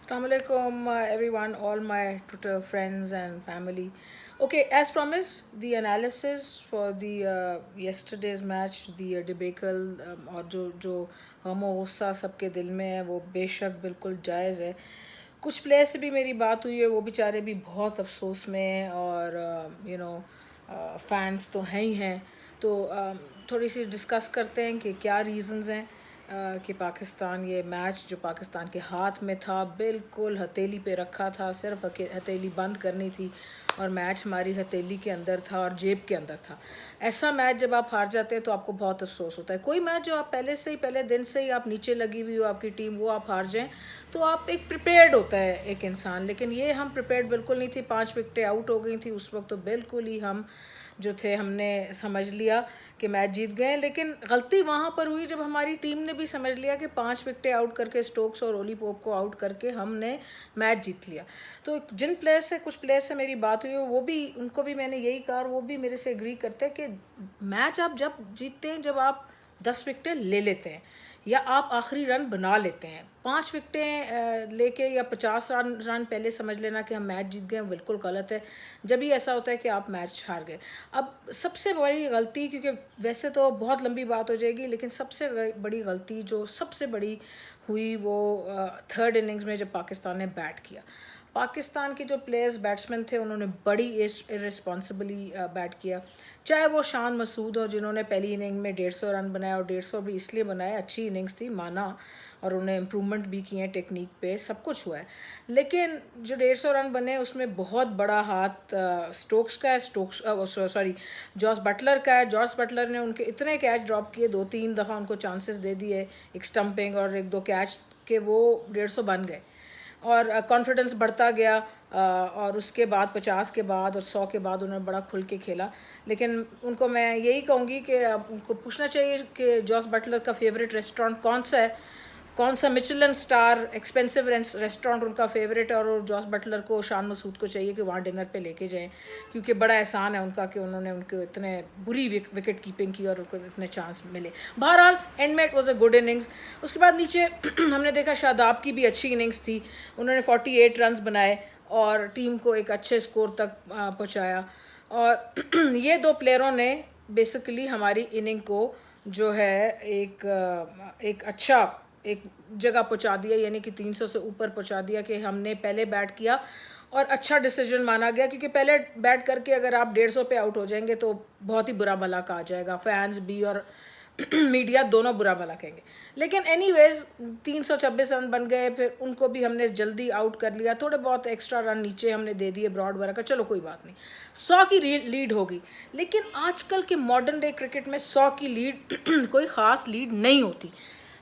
Assalamualaikum, everyone, all my Twitter friends and family. Okay, as promised, the analysis for the yesterday's match, the debacle और जो गमो गुस्सा सबके दिल में है वो बेशक बिल्कुल जायज़ है. कुछ प्लेयर से भी मेरी बात हुई है, वो बेचारे भी बहुत अफसोस में हैं और फैंस तो हैं ही हैं. तो थोड़ी सी डिस्कस करते हैं कि क्या रीज़न्स हैं कि पाकिस्तान ये मैच जो पाकिस्तान के हाथ में था बिल्कुल हथेली पे रखा था, सिर्फ हथेली बंद करनी थी और मैच हमारी हथेली के अंदर था और जेब के अंदर था. ऐसा मैच जब आप हार जाते हैं तो आपको बहुत अफसोस होता है. कोई मैच जो आप पहले दिन से ही आप नीचे लगी हुई हो आपकी टीम, वो आप हार जाएं तो आप एक प्रिपेयर्ड होता है एक इंसान. लेकिन ये हम प्रिपेयर्ड बिल्कुल नहीं थी. 5 विकेटें आउट हो गई थी उस वक्त, तो बिल्कुल ही हम जो थे हमने समझ लिया कि मैच जीत गए. लेकिन गलती वहाँ पर हुई जब हमारी टीम ने भी समझ लिया कि 5 विकेटें आउट करके स्टोक्स और ओली पोप को आउट करके हमने मैच जीत लिया. तो जिन प्लेयर से कुछ प्लेयर से मेरी बात हुई वो भी, उनको भी मैंने यही कहा और वो भी मेरे से एग्री करते हैं कि मैच आप जब जीतते हैं जब आप 10 विकेटें ले लेते हैं या आप आखिरी रन बना लेते हैं. 5 विकेटें लेके या 50 रन पहले समझ लेना कि हम मैच जीत गए बिल्कुल गलत है. जब भी ऐसा होता है कि आप मैच हार गए. अब सबसे बड़ी गलती, क्योंकि वैसे तो बहुत लंबी बात हो जाएगी, लेकिन सबसे बड़ी गलती जो सबसे बड़ी हुई वो थर्ड इनिंग्स में जब पाकिस्तान ने बैट किया. पाकिस्तान के जो प्लेयर्स बैट्समैन थे उन्होंने बड़ी इररिस्पॉन्सिबली बैट किया. चाहे वो शान मसूद हो जिन्होंने पहली इनिंग में 150 रन बनाया, और 150 भी इसलिए बनाया, अच्छी इनिंग्स थी माना, और उन्हें इम्प्रूवमेंट भी किए हैं टेक्निक पे, सब कुछ हुआ है. लेकिन जो 150 रन बने उसमें बहुत बड़ा हाथ स्टोक्स का है. जॉस बटलर का है. जॉस बटलर ने उनके इतने कैच ड्रॉप किए, 2-3 दफ़ा उनको चांसेस दे दिए, एक स्टंपिंग और 1-2 कैच के, वो 150 बन गए और कॉन्फिडेंस बढ़ता गया. और उसके बाद 50 के बाद और 100 के बाद उन्होंने बड़ा खुल के खेला. लेकिन उनको मैं यही कहूँगी कि उनको पूछना चाहिए कि जॉस बटलर का फेवरेट रेस्टोरेंट कौन सा है, कौन सा मिचेलिन स्टार एक्सपेंसिव रेस्टोरेंट उनका फेवरेट है, और जॉस बटलर को शान मसूद को चाहिए कि वहाँ डिनर पे लेके जाएं, क्योंकि बड़ा एहसान है उनका कि उन्होंने उनको इतने बुरी विकेट कीपिंग की और उनको इतने चांस मिले. बहरहाल एंड में it was a good innings. उसके बाद नीचे हमने देखा शादाब की भी अच्छी इनिंग्स थी. उन्होंने 48 रन बनाए और टीम को एक अच्छे स्कोर तक पहुँचाया. और ये दो प्लेयरों ने बेसिकली हमारी इनिंग को जो है एक अच्छा एक जगह पहुंचा दिया, यानी कि 300 से ऊपर पहुंचा दिया कि हमने पहले बैट किया और अच्छा डिसीजन माना गया. क्योंकि पहले बैट करके अगर आप 150 पे आउट हो जाएंगे तो बहुत ही बुरा भला कहा जाएगा, फैंस भी और मीडिया दोनों बुरा भला कहेंगे. लेकिन एनीवेज 326 रन बन गए, फिर उनको भी हमने जल्दी आउट कर लिया. थोड़े बहुत एक्स्ट्रा रन नीचे हमने दे दिए ब्रॉड वगैरह का, चलो कोई बात नहीं. 100 की लीड होगी. लेकिन आजकल के मॉडर्न डे क्रिकेट में 100 की लीड कोई ख़ास लीड नहीं होती.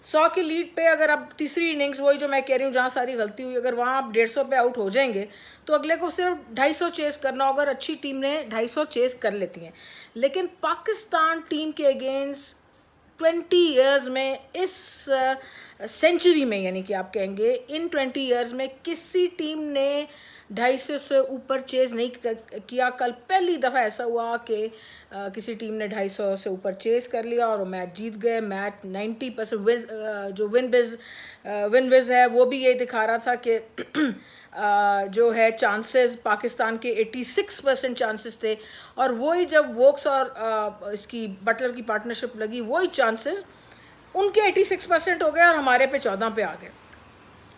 100 की लीड पे अगर आप तीसरी इनिंग्स, वही जो मैं कह रही हूँ जहाँ सारी गलती हुई, अगर वहाँ आप 150 पे आउट हो जाएंगे तो अगले को सिर्फ 250 चेस करना होगा. अगर अच्छी टीम ने 250 चेस कर लेती हैं. लेकिन पाकिस्तान टीम के अगेंस्ट 20 ईयर्स में, इस सेंचुरी में, यानी कि आप कहेंगे इन 20 ईयर्स में किसी टीम ने 250 से ऊपर चेज नहीं किया. कल पहली दफ़ा ऐसा हुआ कि किसी टीम ने 250 से ऊपर चेज कर लिया और मैच जीत गए. मैच 90% जो विन विज है वो भी ये दिखा रहा था कि जो है चांसेस पाकिस्तान के 86% चांसेस थे. और वही जब वोक्स और इसकी बटलर की पार्टनरशिप लगी, वही चांसेस उनके 86% हो गए और हमारे पे 14 पे आ गए.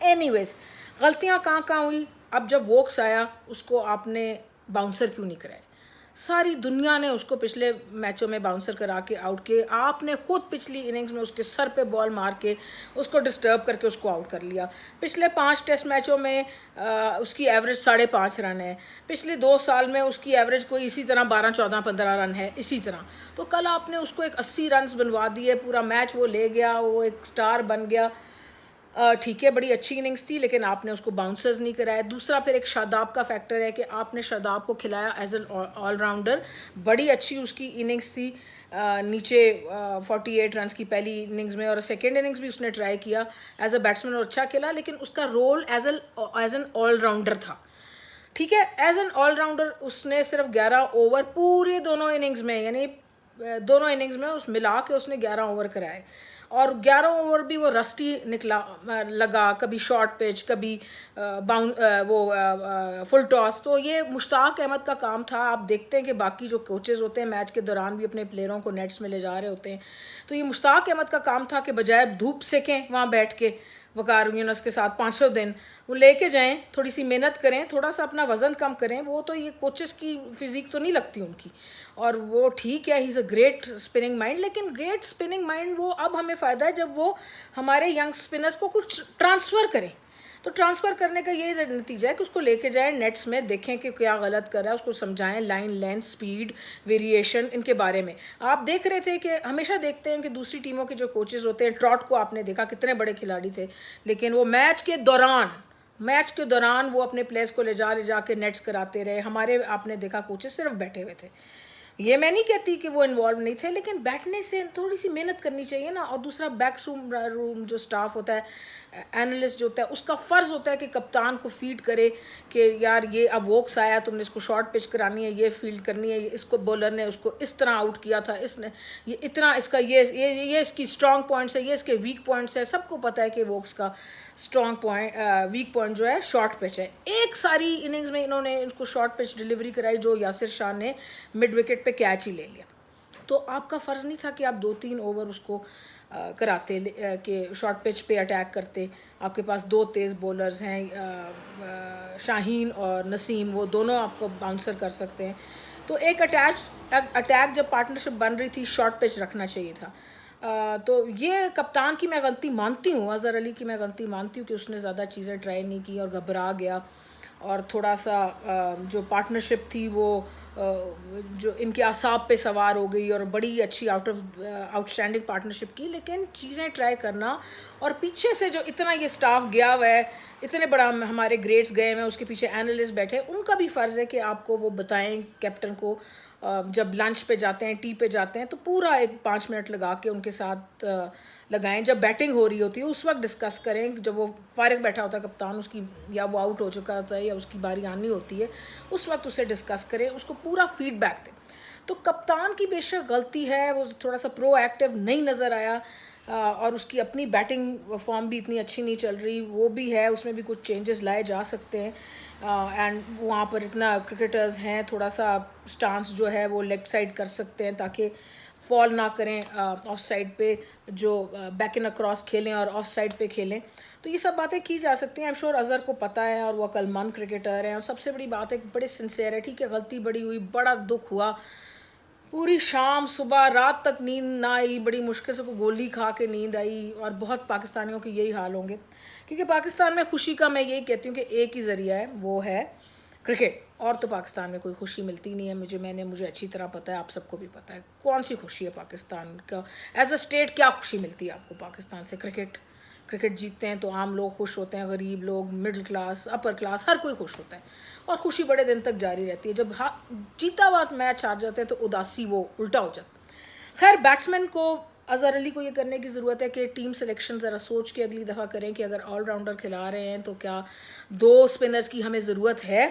एनीवेज, गलतियाँ कहाँ कहाँ हुई. अब जब वोक्स आया उसको आपने बाउंसर क्यों नहीं कराए. सारी दुनिया ने उसको पिछले मैचों में बाउंसर करा के आउट किए. आपने खुद पिछली इनिंग्स में उसके सर पे बॉल मार के उसको डिस्टर्ब करके उसको आउट कर लिया. पिछले 5 टेस्ट मैचों में उसकी एवरेज 5.5 रन है. पिछले 2 साल में उसकी एवरेज कोई इसी तरह 12, 14, 15 रन है इसी तरह. तो कल आपने उसको एक 80 रन बनवा दिए, पूरा मैच वो ले गया, वो एक स्टार बन गया. ठीक है, बड़ी अच्छी इनिंग्स थी, लेकिन आपने उसको बाउंसर्स नहीं कराया. दूसरा फिर एक शादाब का फैक्टर है कि आपने शादाब को खिलाया एज एन ऑलराउंडर. बड़ी अच्छी उसकी इनिंग्स थी. नीचे 48 रन की पहली इनिंग्स में, और सेकेंड इनिंग्स भी उसने ट्राई किया एज अ बैट्समैन और अच्छा खेला. लेकिन उसका रोल एज एन ऑलराउंडर था. ठीक है, एज एन ऑलराउंडर उसने सिर्फ 11 ओवर पूरे दोनों इनिंग्स में, यानी दोनों इनिंग्स में उस मिला के उसने 11 ओवर कराए. और 11 ओवर भी वो रस्टी निकला लगा, कभी शॉर्ट पिच, कभी फुल टॉस। तो ये मुश्ताक अहमद का काम था। आप देखते हैं कि बाकी जो कोचेज़ होते हैं मैच के दौरान भी अपने प्लेयरों को नेट्स में ले जा रहे होते हैं, तो ये मुश्ताक अहमद का काम था कि बजाय धूप सेकें वहाँ बैठ के वकार यूनस के साथ 500 दिन, वो लेके जाएं, थोड़ी सी मेहनत करें, थोड़ा सा अपना वज़न कम करें। वो तो ये कोचेस की फिजिक तो नहीं लगती उनकी, और वो ठीक है, ही is a great spinning mind, लेकिन ग्रेट स्पिनिंग माइंड वो अब हमें फ़ायदा है जब वो हमारे यंग स्पिनर्स को कुछ ट्रांसफ़र करें। तो ट्रांसफ़र करने का ये नतीजा है कि उसको लेके जाएं नेट्स में, देखें कि क्या गलत कर रहा है, उसको समझाएं लाइन लेंथ स्पीड वेरिएशन इनके बारे में। आप देख रहे थे कि हमेशा देखते हैं कि दूसरी टीमों के जो कोचेज़ होते हैं, ट्रॉट को आपने देखा कितने बड़े खिलाड़ी थे, लेकिन वो मैच के दौरान वो अपने प्लेयर्स को ले जा के नेट्स कराते रहे। हमारे आपने देखा कोचेस सिर्फ बैठे हुए थे। ये मैं नहीं कहती कि वो इन्वॉल्व नहीं थे, लेकिन बैठने से थोड़ी सी मेहनत करनी चाहिए ना। और दूसरा बैक रूम जो स्टाफ होता है, एनालिस्ट जो होता है, उसका फ़र्ज़ होता है कि कप्तान को फीड करे कि यार ये अब वॉक्स आया, तुमने इसको शॉर्ट पिच करानी है, ये फील्ड करनी है, इसको बॉलर ने उसको इस तरह आउट किया था, इसने ये इतना इसका ये इसकी स्ट्रॉन्ग पॉइंट्स है, ये इसके वीक पॉइंट्स है। सबको पता है कि वॉक्स का स्ट्रॉन्ग पॉइंट वीक पॉइंट जो है शॉर्ट पिच है। एक सारी इनिंग्स में इन्होंने उसको शॉर्ट पिच डिलीवरी कराई जो यासिर शाह ने मिड विकेट पे कैच ही ले लिया। तो आपका फ़र्ज़ नहीं था कि आप 2-3 ओवर उसको कराते कि शॉर्ट पिच पे अटैक करते। आपके पास 2 तेज़ बॉलर्स हैं, शाहीन और नसीम, वो दोनों आपको बाउंसर कर सकते हैं। तो एक अटैक जब पार्टनरशिप बन रही थी, शॉर्ट पिच रखना चाहिए था। तो ये कप्तान की मैं गलती मानती हूँ, अज़हर अली की मैं गलती मानती हूँ कि उसने ज़्यादा चीज़ें ट्राई नहीं की और घबरा गया, और थोड़ा सा जो पार्टनरशिप थी वो जो इनके असाब पे सवार हो गई, और बड़ी अच्छी आउटस्टैंडिंग पार्टनरशिप की, लेकिन चीज़ें ट्राई करना। और पीछे से जो इतना ये स्टाफ गया हुआ है, इतने बड़ा हमारे ग्रेड्स गए हुए हैं, उसके पीछे एनालिस्ट बैठे, उनका भी फ़र्ज़ है कि आपको वो बताएं कैप्टन को। जब लंच पे जाते हैं, टी पे जाते हैं, तो पूरा एक 5 मिनट लगा के उनके साथ लगाएं। जब बैटिंग हो रही होती है उस वक्त डिस्कस करें, जब वो फारिग बैठा होता है कप्तान उसकी, या वो आउट हो चुका होता है या उसकी बारी आनी होती है, उस वक्त उसे डिस्कस करें, उसको पूरा फीडबैक दें। तो कप्तान की बेशक गलती है, वो थोड़ा सा प्रोएक्टिव नहीं नज़र आया, और उसकी अपनी बैटिंग फॉर्म भी इतनी अच्छी नहीं चल रही, वो भी है, उसमें भी कुछ चेंजेस लाए जा सकते हैं। एंड वहाँ पर इतना क्रिकेटर्स हैं, थोड़ा सा स्टांस जो है वो लेग साइड कर सकते हैं ताकि फॉल ना करें ऑफ साइड पे, जो बैक इन अक्रॉस खेलें और ऑफ साइड पे खेलें। तो ये सब बातें की जा सकती हैं। आई एम श्योर अज़हर को पता है, और वो अक्लमंद क्रिकेटर हैं, और सबसे बड़ी बात है बड़े सिंसियर है। ठीक है, गलती बड़ी हुई, बड़ा दुख हुआ, पूरी शाम सुबह रात तक नींद ना आई, बड़ी मुश्किल से कोई गोली खा के नींद आई, और बहुत पाकिस्तानियों के यही हाल होंगे, क्योंकि पाकिस्तान में खुशी का मैं यही कहती हूँ कि एक ही ज़रिया है, वो है क्रिकेट। और तो पाकिस्तान में कोई खुशी मिलती नहीं है, मुझे अच्छी तरह पता है, आप सबको भी पता है कौन सी खुशी है पाकिस्तान का एज अ स्टेट। क्या खुशी मिलती है आपको पाकिस्तान से? क्रिकेट जीतते हैं तो आम लोग खुश होते हैं, गरीब लोग, मिडिल क्लास, अपर क्लास, हर कोई खुश होता है, और खुशी बड़े दिन तक जारी रहती है। जब जीता हुआ मैच हार जाते हैं तो उदासी वो उल्टा हो जाता है। खैर, बैट्समैन को, अज़हर अली को ये करने की ज़रूरत है कि टीम सिलेक्शन ज़रा सोच के अगली दफ़ा करें कि अगर ऑलराउंडर खिला रहे हैं तो क्या 2 स्पिनर्स की हमें ज़रूरत है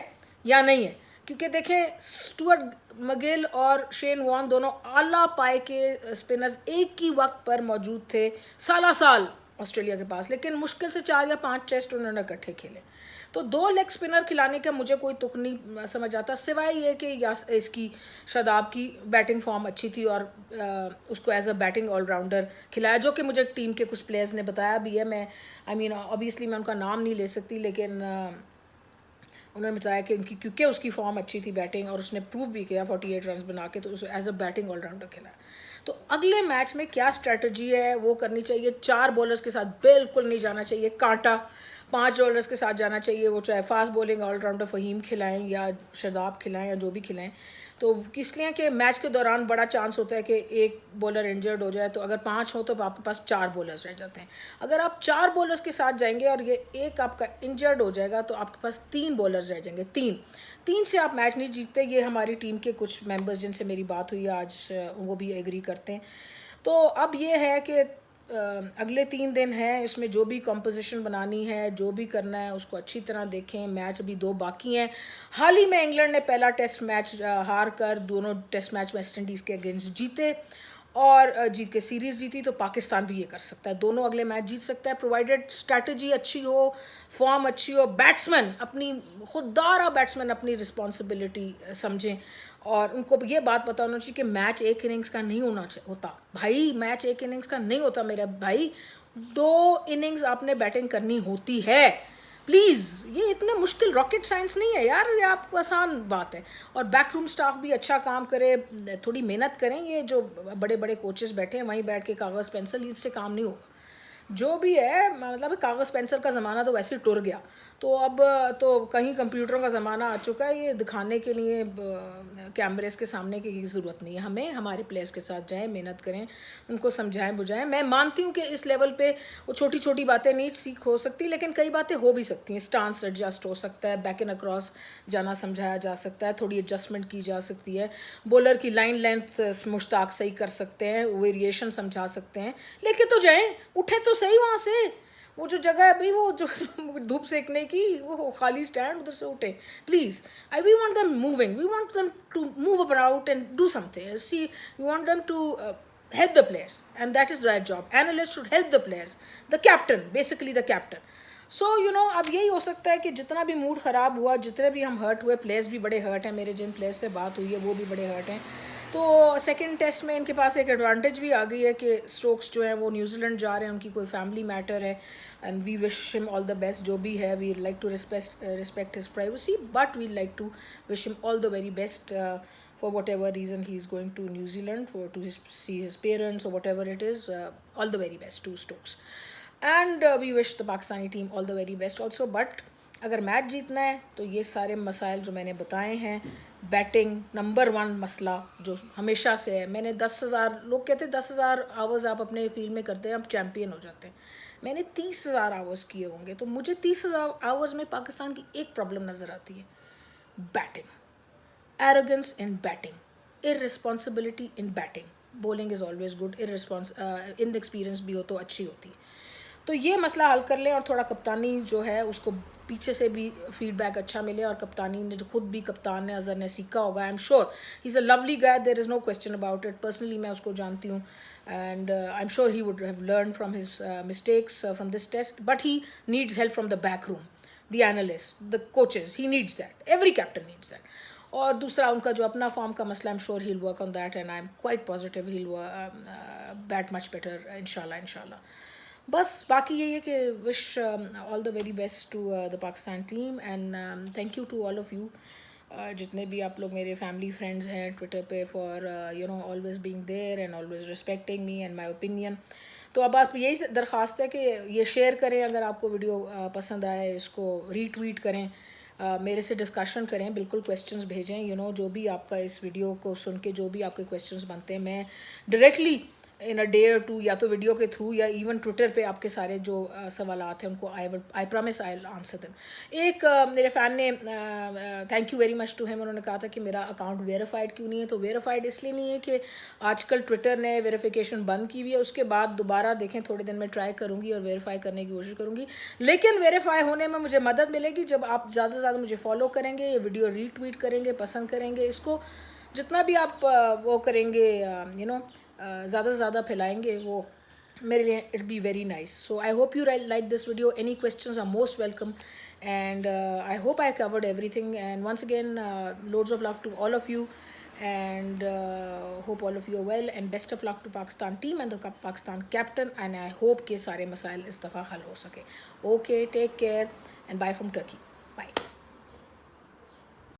या नहीं है। क्योंकि देखें, स्टुअर्ट मगिल और शेन वॉर्न दोनों आला पाए के स्पिनर्स एक ही वक्त पर मौजूद थे साल ऑस्ट्रेलिया के पास, लेकिन मुश्किल से 4 या 5 टेस्ट उन्होंने इकट्ठे खेले। तो 2 लेग स्पिनर खिलाने का मुझे कोई तुक नहीं समझ आता, सिवाय ये कि इसकी शादाब की बैटिंग फॉर्म अच्छी थी और उसको एज अ बैटिंग ऑलराउंडर खिलाया, जो कि मुझे टीम के कुछ प्लेयर्स ने बताया भी है। मैं ऑब्वियसली मैं उनका नाम नहीं ले सकती, लेकिन उन्होंने बताया कि क्योंकि उसकी फॉर्म अच्छी थी बैटिंग, और उसने प्रूव भी किया 48 रन बना के, तो उसे एज अ बैटिंग ऑलराउंडर खिलाया। तो अगले मैच में क्या स्ट्रेटजी है वो करनी चाहिए। 4 बॉलर्स के साथ बिल्कुल नहीं जाना चाहिए, कांटा 5 बॉलर्स के साथ जाना चाहिए। वो चाहे फास्ट बॉलिंग ऑलराउंडर फ़हीम खिलाएं या शादाब खिलाएं या जो भी खिलाएं। तो इसलिए कि मैच के दौरान बड़ा चांस होता है कि एक बॉलर इंजर्ड हो जाए, तो अगर 5 हो तो आपके पास 4 बॉलर्स रह जाते हैं। अगर आप 4 बॉलर्स के साथ जाएंगे और ये एक आपका इंजर्ड हो जाएगा, तो आपके पास 3 बॉलर्स रह जाएंगे। तीन से आप मैच नहीं जीतते। ये हमारी टीम के कुछ मेंबर्स जिनसे मेरी बात हुई आज, वो भी एग्री करते हैं। तो अब ये है कि अगले 3 दिन हैं, इसमें जो भी कंपोजिशन बनानी है, जो भी करना है, उसको अच्छी तरह देखें। मैच अभी 2 बाकी हैं। हाल ही में इंग्लैंड ने पहला टेस्ट मैच हार कर दोनों टेस्ट मैच वेस्ट इंडीज़ के अगेंस्ट जीते, और जीत के सीरीज़ जीती, तो पाकिस्तान भी ये कर सकता है, दोनों अगले मैच जीत सकता है प्रोवाइडेड स्ट्रैटेजी अच्छी हो, फॉर्म अच्छी हो, बैट्समैन अपनी खुददारा बैट्समैन अपनी रिस्पॉन्सिबिलिटी समझें और उनको ये बात पता होना चाहिए कि मैच एक इनिंग्स का नहीं होता भाई, मैच एक इनिंग्स का नहीं होता मेरे भाई, 2 इनिंग्स आपने बैटिंग करनी होती है प्लीज़। ये इतने मुश्किल रॉकेट साइंस नहीं है यार, ये आपको आसान बात है। और बैकरूम स्टाफ भी अच्छा काम करे, थोड़ी मेहनत करें, ये जो बड़े बड़े कोचेस बैठे हैं वहीं बैठ के कागज़ पेंसिल, इससे काम नहीं होगा। जो भी है मतलब कागज़ पेंसिल का ज़माना तो वैसे ही टुर गया, तो अब तो कहीं कंप्यूटरों का ज़माना आ चुका है, ये दिखाने के लिए कैमरेस के सामने की ज़रूरत नहीं है। हमें हमारे प्लेयर्स के साथ जाएं, मेहनत करें, उनको समझाएं बुझाएं। मैं मानती हूँ कि इस लेवल पे वो छोटी छोटी बातें नहीं सीख हो सकती, लेकिन कई बातें हो भी सकती हैं। स्टांस एडजस्ट हो सकता है, बैक एंड अक्रॉस जाना समझाया जा सकता है, थोड़ी एडजस्टमेंट की जा सकती है, बॉलर की लाइन लेंथ मुश्ताक सही कर सकते हैं, वेरिएशन समझा सकते हैं। लेके तो जाएँ, उठे तो सही वहाँ से, वो जो जगह है भाई, वो जो धूप सेकने की, वो खाली स्टैंड, उधर से उठे please. I we want them moving, we want them to move about and do something, see we want them to help the players, and that is their job. Analysts should help the players, the captain, basically the captain. So you know, अब यही हो सकता है कि जितना भी mood ख़राब हुआ, जितने भी हम हर्ट हुए, प्लेयर्स भी बड़े हर्ट हैं, मेरे जिन प्लेयर्स से बात हुई है वो भी बड़े हर्ट हैं। तो सेकंड टेस्ट में इनके पास एक एडवांटेज भी आ गई है कि स्टोक्स जो हैं वो न्यूजीलैंड जा रहे हैं, उनकी कोई फैमिली मैटर है, and we wish him all the best. जो भी है, we like to respect his privacy, but we like to wish him all the very best for whatever reason he is going to New Zealand see his parents or whatever it is. All the very best to Stokes, and we wish the Pakistani team all the very best also. But अगर match जीतना है तो ये सारे मसाइल जो मैंने बताए हैं, बैटिंग नंबर 1 मसला जो हमेशा से है। मैंने 10,000 लोग कहते हैं 10,000 आवर्स आप अपने फील्ड में करते हैं आप चैम्पियन हो जाते हैं, मैंने 30,000 आवर्स किए होंगे, तो मुझे 30,000 आवर्स में पाकिस्तान की एक प्रॉब्लम नज़र आती है, batting. Arrogance in batting, irresponsibility in batting. Bowling is always good, inexperience भी हो तो अच्छी होती है। तो ये मसला हल कर लें और थोड़ा कप्तानी जो है उसको पीछे से भी फीडबैक अच्छा मिले, और कप्तानी ने जो खुद भी कप्तान ने अज़हर ने सीखा होगा, I am sure he is a lovely guy, there is no question about it. Personally मैं उसको जानती हूँ, and I am sure he would have learn from his mistakes from this test, but he needs help from the back room, the analyst, the coaches, he needs that, every captain needs that. और दूसरा उनका जो अपना form का मसला, I am sure he will work on that, and I am quite positive he will bat much better इंशाल्लाह। बस बाकी यही है कि wish all the very best to the Pakistan team, and thank you to all of you, जितने भी आप लोग मेरे फैमिली फ्रेंड्स हैं ट्विटर पे, for you know always being there and always respecting me and my opinion. तो अब आप यही दरख्वास्त है कि ये शेयर करें, अगर आपको वीडियो पसंद आए इसको रीट्वीट करें, मेरे से डिस्कशन करें, बिल्कुल क्वेश्चंस भेजें, यू नो जो भी आपका इस वीडियो को सुन के जो भी आपके क्वेश्चंस बनते हैं, मैं डायरेक्टली इन अ डे और टू, या तो वीडियो के थ्रू या इवन ट्विटर पे आपके सारे जो सवालात हैं उनको I promise I will answer them. एक मेरे फ़ैन ने, thank you very much to him, उन्होंने कहा था कि मेरा अकाउंट वेरीफाइड क्यों नहीं है। तो वेरीफाइड इसलिए नहीं है कि आजकल ट्विटर ने वेरिफिकेशन बंद की हुई है, उसके बाद दोबारा देखें थोड़े दिन में ट्राई करूँगी और वेरीफाई करने की कोशिश करूँगी, लेकिन वेरीफाई होने में मुझे मदद मिलेगी जब आप ज़्यादा से ज़्यादा मुझे फॉलो करेंगे, ये वीडियो रीट्वीट करेंगे, पसंद करेंगे, इसको जितना भी आप वो करेंगे, यू नो ज़्यादा से ज़्यादा फैलाएंगे, वो मेरे लिए it be very nice. So I hope you like this video, any questions are most welcome, and I hope I covered everything, and once again loads of love to all of you, and hope all of you are well, and best of luck to Pakistan team and the Pakistan captain, and I hope के सारे मसाइल इस दफ़ा हल हो सके। Okay, take care and bye from Turkey.